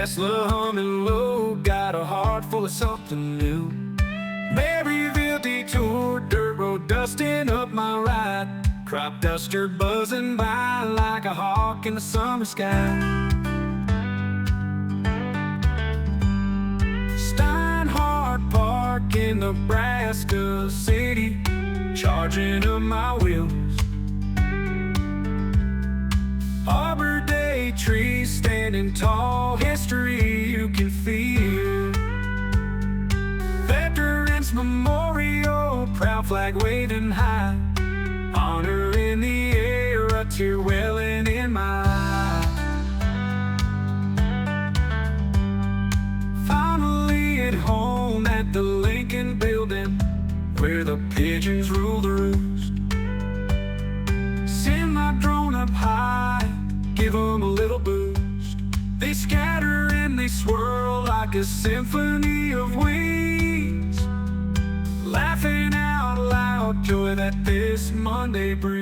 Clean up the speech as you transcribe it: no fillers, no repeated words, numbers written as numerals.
Tesla humming low, got a heart full of something new. Maryville detour, dirt road dusting up my ride. Crop duster buzzing by like a hawk in the summer sky. Steinhardt Park in Nebraska City, charging up my wheels. Arbor Day trees standing tall, history you can feel. Veterans Memorial, proud flag waving high. Honor in the air, a tear welling in my eye. Finally at home at the Lincoln Building, where the pigeons rule the roost. Send my drone up high, give them a little boost. They scatter and they swirl like a symphony of wings, laughing out loud, joy that this Monday brings.